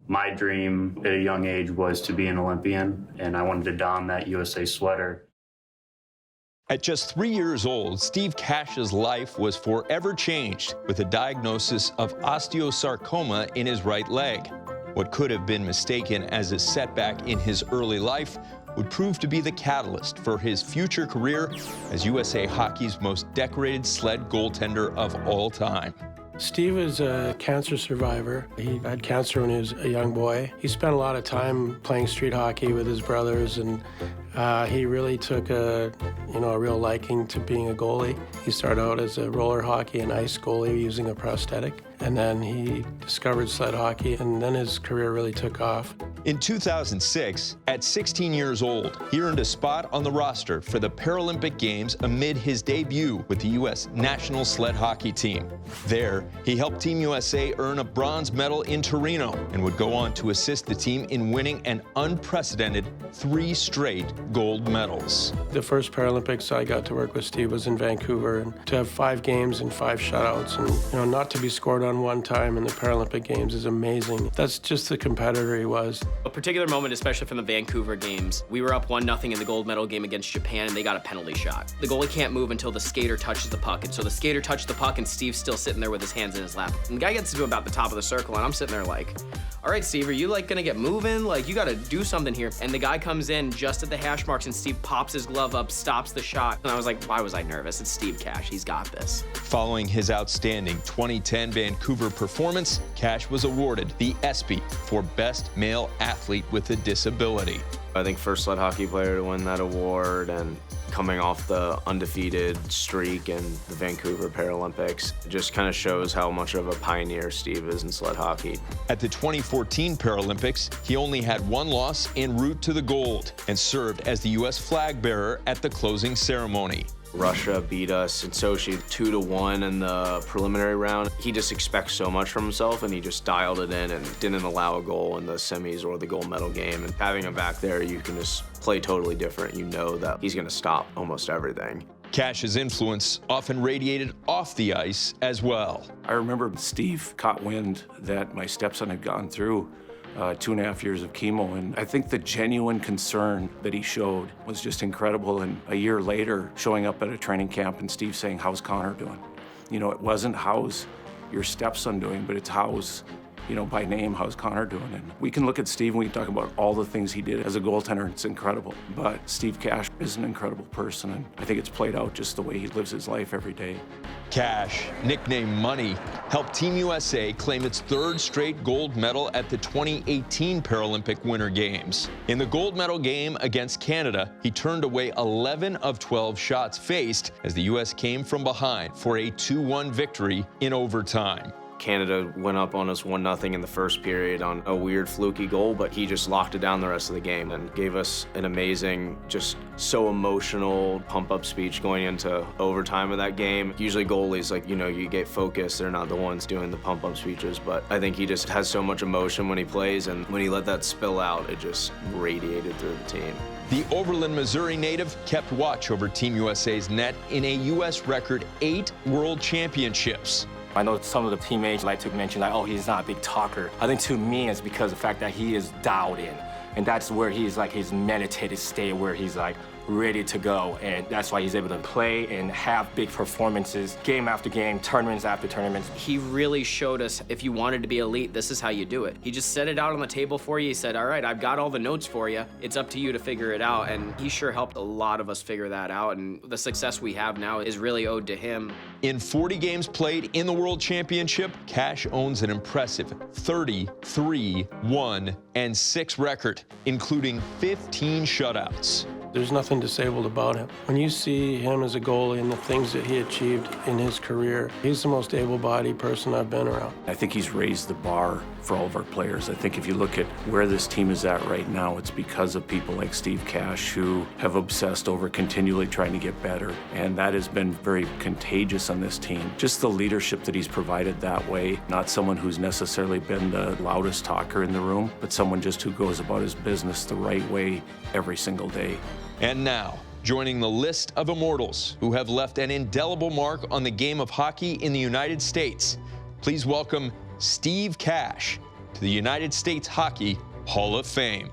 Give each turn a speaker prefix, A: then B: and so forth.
A: My dream at a young age was to be an Olympian, and I wanted to don that USA sweater.
B: At just 3 years old, Steve Cash's life was forever changed with a diagnosis of osteosarcoma in his right leg. What could have been mistaken as a setback in his early life would prove to be the catalyst for his future career as USA Hockey's most decorated sled goaltender of all time.
C: Steve is a cancer survivor. He had cancer when he was a young boy. He spent a lot of time playing street hockey with his brothers, and he really took a real liking to being a goalie. He started out as a roller hockey and ice goalie using a prosthetic, and then he discovered sled hockey, and then his career really took off.
B: In 2006, at 16 years old, he earned a spot on the roster for the Paralympic Games amid his debut with the U.S. National Sled Hockey Team. There, he helped Team USA earn a bronze medal in Torino and would go on to assist the team in winning an unprecedented 3 straight gold medals.
C: The first Paralympics I got to work with Steve was in Vancouver, and to have 5 games and 5 shutouts, and not to be scored on one time in the Paralympic Games is amazing. That's just the competitor he was.
D: A particular moment, especially from the Vancouver Games, we were up 1-0 in the gold medal game against Japan, and they got a penalty shot. The goalie can't move until the skater touches the puck, and so the skater touched the puck, and Steve's still sitting there with his hands in his lap. And the guy gets to about the top of the circle, and I'm sitting there like, all right, Steve, are you gonna get moving? You gotta do something here. And the guy comes in just at the hash marks, and Steve pops his glove up, stops the shot. And I was like, why was I nervous? It's Steve Cash, he's got this.
B: Following his outstanding 2010 Vancouver performance, Cash was awarded the ESPY for Best Male Athlete with a Disability.
E: I think first sled hockey player to win that award, and coming off the undefeated streak in the Vancouver Paralympics, it just kind of shows how much of a pioneer Steve is in sled hockey.
B: At the 2014 Paralympics, he only had 1 loss en route to the gold and served as the U.S. flag bearer at the closing ceremony.
E: Russia beat us in Sochi 2-1 in the preliminary round. He just expects so much from himself, and he just dialed it in and didn't allow a goal in the semis or the gold medal game. And having him back there, you can just play totally different. You know that he's going to stop almost everything.
B: Cash's influence often radiated off the ice as well.
F: I remember Steve caught wind that my stepson had gone through 2.5 years of chemo, and I think the genuine concern that he showed was just incredible. And a year later, showing up at a training camp and Steve saying, "How's Connor doing?" It wasn't how's your stepson doing, but it's how's, by name, how's Connor doing? And we can look at Steve and we can talk about all the things he did as a goaltender. It's incredible. But Steve Cash is an incredible person, and I think it's played out just the way he lives his life every day.
B: Cash, nicknamed Money, helped Team USA claim its 3rd straight gold medal at the 2018 Paralympic Winter Games. In the gold medal game against Canada, he turned away 11 of 12 shots faced as the U.S. came from behind for a 2-1 victory in overtime.
E: Canada went up on us 1-0 in the first period on a weird fluky goal, but he just locked it down the rest of the game and gave us an amazing, just so emotional pump-up speech going into overtime of that game. Usually goalies, you get focused, they're not the ones doing the pump-up speeches, but I think he just has so much emotion when he plays, and when he let that spill out, it just radiated through the team.
B: The Overland, Missouri native kept watch over Team USA's net in a U.S. record 8 World Championships.
G: I know some of the teammates like to mention, oh, he's not a big talker. I think to me, it's because of the fact that he is dialed in. And that's where he's his meditative state where he's ready to go. And that's why he's able to play and have big performances, game after game, tournaments after tournaments.
D: He really showed us if you wanted to be elite, this is how you do it. He just set it out on the table for you. He said, all right, I've got all the notes for you. It's up to you to figure it out. And he sure helped a lot of us figure that out. And the success we have now is really owed to him.
B: In 40 games played in the World Championship, Cash owns an impressive 33-1-6 record, including 15 shutouts.
C: There's nothing disabled about him. When you see him as a goalie and the things that he achieved in his career, he's the most able-bodied person I've been around.
F: I think he's raised the bar for all of our players. I think if you look at where this team is at right now, it's because of people like Steve Cash who have obsessed over continually trying to get better. And that has been very contagious on this team. Just the leadership that he's provided that way, not someone who's necessarily been the loudest talker in the room, but someone just who goes about his business the right way every single day.
B: And now, joining the list of immortals who have left an indelible mark on the game of hockey in the United States, please welcome Steve Cash to the United States Hockey Hall of Fame.